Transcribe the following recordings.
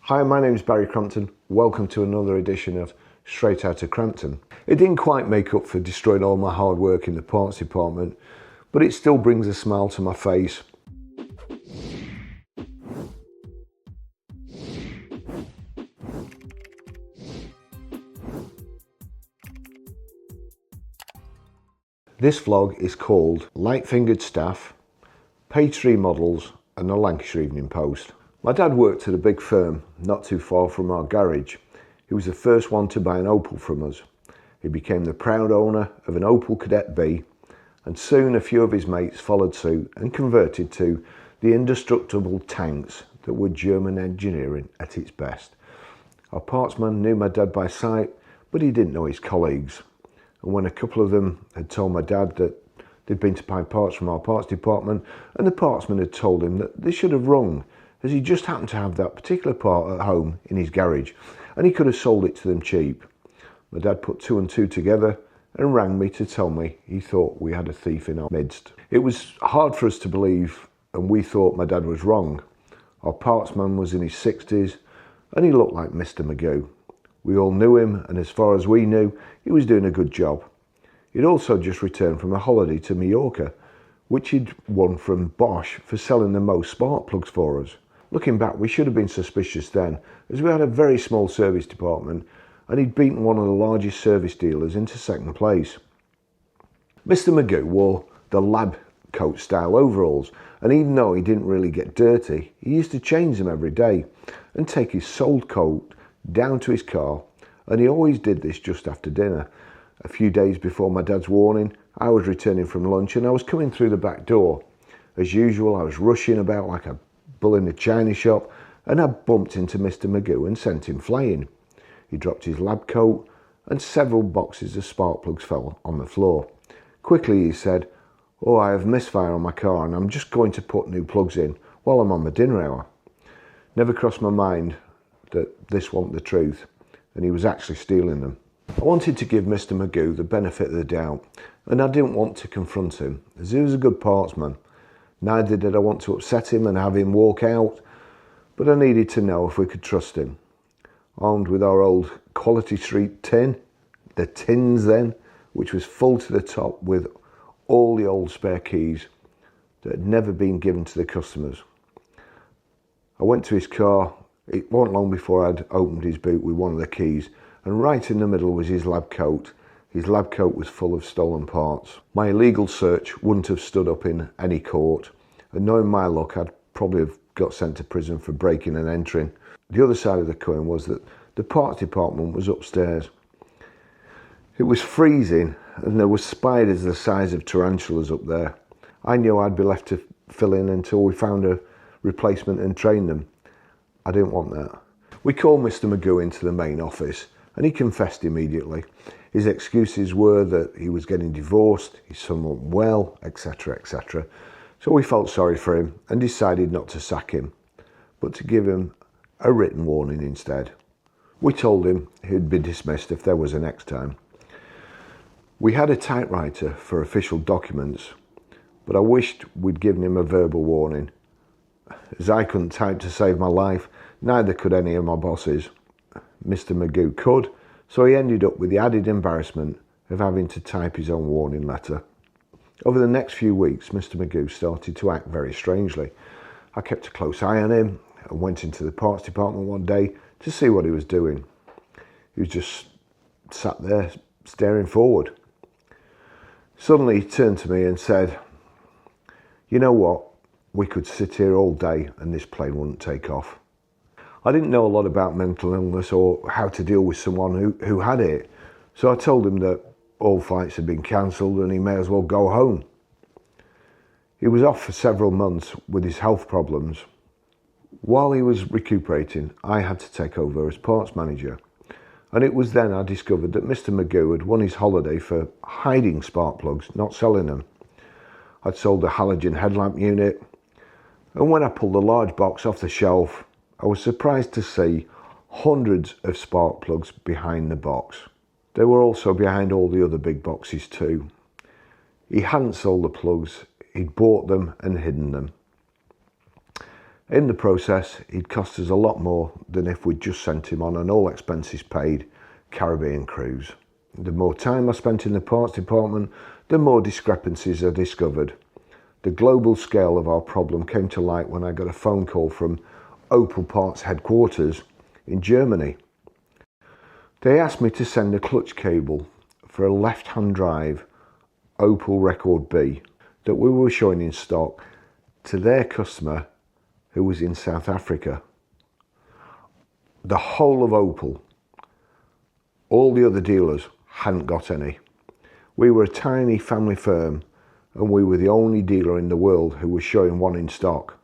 Hi, my name's Barrie Crampton. Welcome to another edition of Straight Outta Crampton. It didn't quite make up for destroying all my hard work in the parts department, but it still brings a smile to my face. This vlog is called Light-Fingered Staff, Page 3 Models and the Lancashire Evening Post. My dad worked at a big firm not too far from our garage. He was the first one to buy an Opel from us. He became the proud owner of an Opel Kadett B, and soon a few of his mates followed suit and converted to the indestructible tanks that were German engineering at its best. Our partsman knew my dad by sight, but he didn't know his colleagues. And when a couple of them had told my dad that they'd been to buy parts from our parts department, and the partsman had told him that they should have rung, as he just happened to have that particular part at home in his garage, and he could have sold it to them cheap. My dad put two and two together and rang me to tell me he thought we had a thief in our midst. It was hard for us to believe, and we thought my dad was wrong. Our partsman was in his 60s, and he looked like Mr. Magoo. We all knew him, and as far as we knew, he was doing a good job. He'd also just returned from a holiday to Mallorca, which he'd won from Bosch for selling the most spark plugs for us. Looking back, we should have been suspicious then, as we had a very small service department, and he'd beaten one of the largest service dealers into second place. Mr. Magoo wore the lab coat style overalls, and even though he didn't really get dirty, he used to change them every day and take his soled coat down to his car, and he always did this just after dinner. A few days before my dad's warning, I was returning from lunch and I was coming through the back door. As usual, I was rushing about like a bull in a china shop, and I bumped into Mr. Magoo and sent him flying. He dropped his lab coat and several boxes of spark plugs fell on the floor. Quickly he said, "Oh, I have misfire on my car and I'm just going to put new plugs in while I'm on my dinner hour." Never crossed my mind that this wasn't the truth, and he was actually stealing them. I wanted to give Mr. Magoo the benefit of the doubt, and I didn't want to confront him, as he was a good partsman. Neither did I want to upset him and have him walk out, but I needed to know if we could trust him. Armed with our old Quality Street tin, the tins then, which was full to the top with all the old spare keys that had never been given to the customers. I went to his car. It wasn't long before I'd opened his boot with one of the keys, and right in the middle was his lab coat. His lab coat was full of stolen parts. My illegal search wouldn't have stood up in any court, and knowing my luck, I'd probably have got sent to prison for breaking and entering. The other side of the coin was that the parts department was upstairs. It was freezing, and there were spiders the size of tarantulas up there. I knew I'd be left to fill in until we found a replacement and train them. I didn't want that. We called Mr. Magoo into the main office, and he confessed immediately. His excuses were that he was getting divorced, his son wasn't well, etc, etc. So we felt sorry for him and decided not to sack him, but to give him a written warning instead. We told him he'd be dismissed if there was a next time. We had a typewriter for official documents, but I wished we'd given him a verbal warning. As I couldn't type to save my life, neither could any of my bosses. Mr. Magoo could, so he ended up with the added embarrassment of having to type his own warning letter. Over the next few weeks, Mr. Magoo started to act very strangely. I kept a close eye on him and went into the parts department one day to see what he was doing. He was just sat there staring forward. Suddenly he turned to me and said, "You know what? We could sit here all day and this plane wouldn't take off." I didn't know a lot about mental illness or how to deal with someone who had it, so I told him that all flights had been cancelled and he may as well go home. He was off for several months with his health problems. While he was recuperating, I had to take over as parts manager, and it was then I discovered that Mr. Magoo had won his holiday for hiding spark plugs, not selling them. I'd sold a halogen headlamp unit, and when I pulled the large box off the shelf, I was surprised to see hundreds of spark plugs behind the box. They were also behind all the other big boxes too. He hadn't sold the plugs, he'd bought them and hidden them. In the process, he'd cost us a lot more than if we'd just sent him on an all expenses paid Caribbean cruise. The more time I spent in the parts department, the more discrepancies I discovered. The global scale of our problem came to light when I got a phone call from Opel Parts headquarters in Germany. They asked me to send a clutch cable for a left-hand drive Opel Record B that we were showing in stock to their customer who was in South Africa. The whole of Opel, all the other dealers, hadn't got any. We were a tiny family firm and we were the only dealer in the world who was showing one in stock.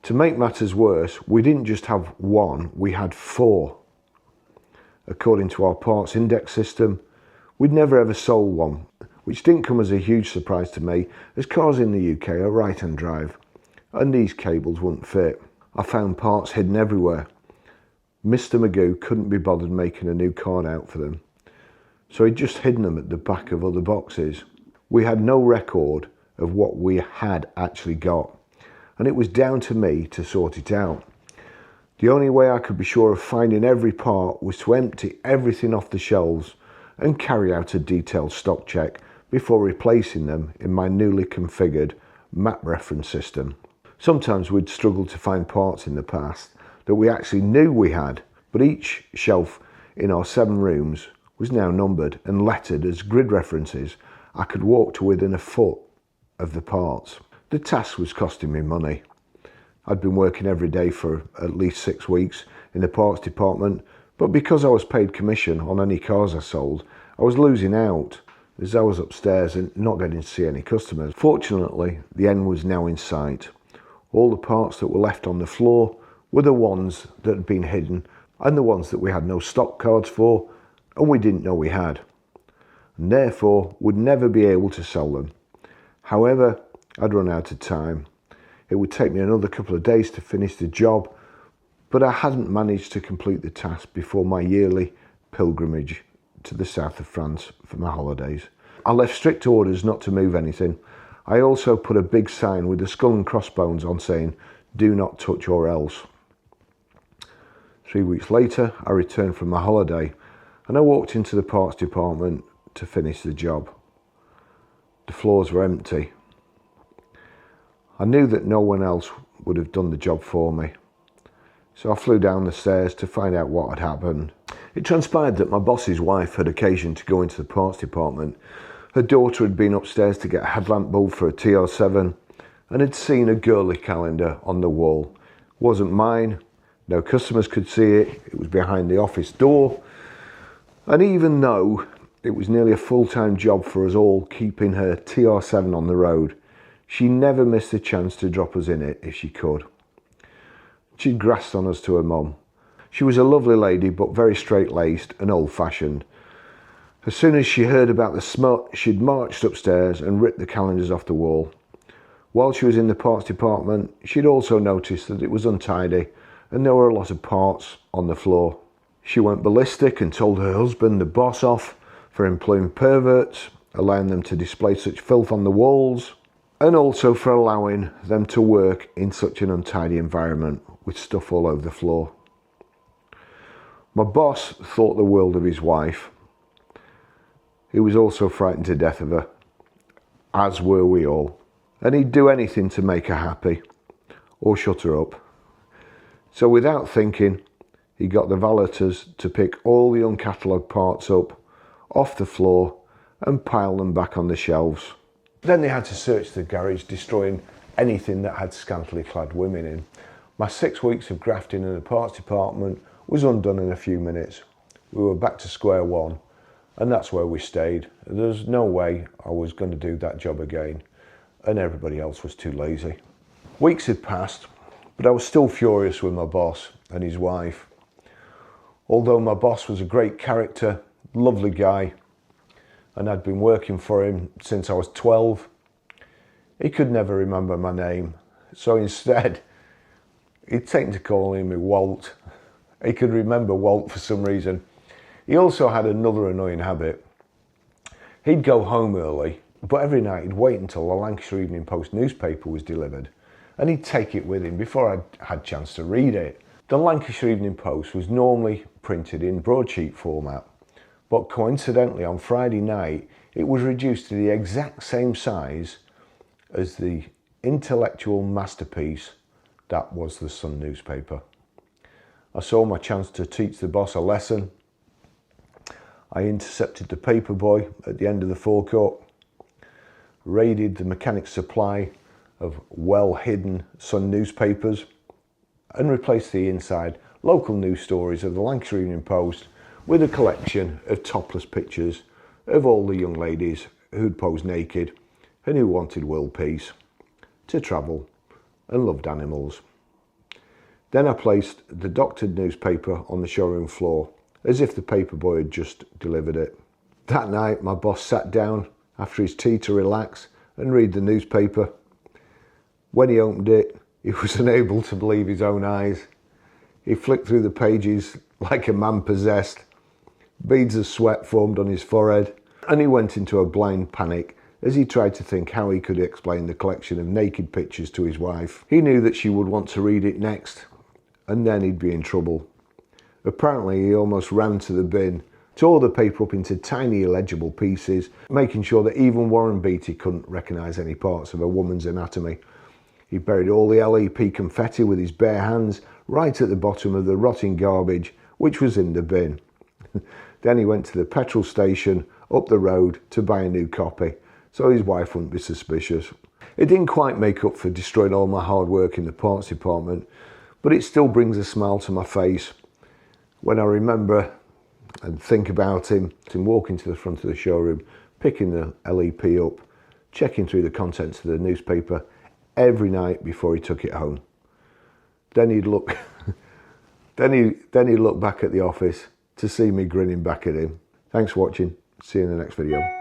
To make matters worse, we didn't just have one, we had four. According to our parts index system, we'd never ever sold one, which didn't come as a huge surprise to me, as cars in the UK are right-hand drive, and these cables wouldn't fit. I found parts hidden everywhere. Mr. Magoo couldn't be bothered making a new card out for them, so he'd just hidden them at the back of other boxes. We had no record of what we had actually got, and it was down to me to sort it out. The only way I could be sure of finding every part was to empty everything off the shelves and carry out a detailed stock check before replacing them in my newly configured map reference system. Sometimes we'd struggled to find parts in the past that we actually knew we had, but each shelf in our 7 rooms was now numbered and lettered as grid references. I could walk to within a foot of the parts. The task was costing me money. I'd been working every day for at least 6 weeks in the parts department, but because I was paid commission on any cars I sold, I was losing out as I was upstairs and not getting to see any customers. Fortunately, the end was now in sight. All the parts that were left on the floor were the ones that had been hidden and the ones that we had no stock cards for and we didn't know we had, and therefore would never be able to sell them. However, I'd run out of time. It would take me another couple of days to finish the job, but I hadn't managed to complete the task before my yearly pilgrimage to the south of France for my holidays. I left strict orders not to move anything. I also put a big sign with a skull and crossbones on saying, "Do not touch or else." 3 weeks later, I returned from my holiday and I walked into the parts department to finish the job. The floors were empty. I knew that no one else would have done the job for me, so I flew down the stairs to find out what had happened. It transpired that my boss's wife had occasion to go into the parts department. Her daughter had been upstairs to get a headlamp bulb for a TR7 and had seen a girly calendar on the wall. It wasn't mine, no customers could see it, it was behind the office door, and even though it was nearly a full-time job for us all keeping her TR7 on the road, she never missed a chance to drop us in it if she could. She'd grassed on us to her mum. She was a lovely lady but very straight-laced and old-fashioned. As soon as she heard about the smut, she'd marched upstairs and ripped the calendars off the wall. While she was in the parts department, she'd also noticed that it was untidy and there were a lot of parts on the floor. She went ballistic and told her husband, the boss, off for employing perverts, allowing them to display such filth on the walls, and also for allowing them to work in such an untidy environment with stuff all over the floor. My boss thought the world of his wife. He was also frightened to death of her, as were we all, and he'd do anything to make her happy or shut her up. So without thinking, he got the valeters to pick all the uncatalogued parts up off the floor and pile them back on the shelves. Then they had to search the garage, destroying anything that had scantily clad women in. My 6 weeks of grafting in the parts department was undone in a few minutes. We were back to square one, and that's where we stayed. There was no way I was going to do that job again, and everybody else was too lazy. Weeks had passed, but I was still furious with my boss and his wife. Although my boss was a great character, lovely guy, and I'd been working for him since I was 12, he could never remember my name. So instead, he'd taken to calling me Walt. He could remember Walt for some reason. He also had another annoying habit. He'd go home early, but every night he'd wait until the Lancashire Evening Post newspaper was delivered and he'd take it with him before I'd had a chance to read it. The Lancashire Evening Post was normally printed in broadsheet format, but coincidentally on Friday night it was reduced to the exact same size as the intellectual masterpiece that was the Sun newspaper. I saw my chance to teach the boss a lesson. I intercepted the paper boy at the end of the forecourt, raided the mechanic's supply of well-hidden Sun newspapers, and replaced the inside local news stories of the Lancashire Evening Post with a collection of topless pictures of all the young ladies who'd posed naked and who wanted world peace, to travel and loved animals. Then I placed the doctored newspaper on the showroom floor as if the paper boy had just delivered it. That night my boss sat down after his tea to relax and read the newspaper. When he opened it, he was unable to believe his own eyes. He flicked through the pages like a man possessed. Beads of sweat formed on his forehead, and he went into a blind panic as he tried to think how he could explain the collection of naked pictures to his wife. He knew that she would want to read it next, and then he'd be in trouble. Apparently he almost ran to the bin, tore the paper up into tiny illegible pieces, making sure that even Warren Beatty couldn't recognise any parts of a woman's anatomy. He buried all the LEP confetti with his bare hands right at the bottom of the rotting garbage which was in the bin. Then he went to the petrol station up the road to buy a new copy, so his wife wouldn't be suspicious. It didn't quite make up for destroying all my hard work in the parts department, but it still brings a smile to my face when I remember and think about him walking to the front of the showroom, picking the LEP up, checking through the contents of the newspaper every night before he took it home. Then he'd look then he'd look back at the office to see me grinning back at him. Thanks for watching. See you in the next video.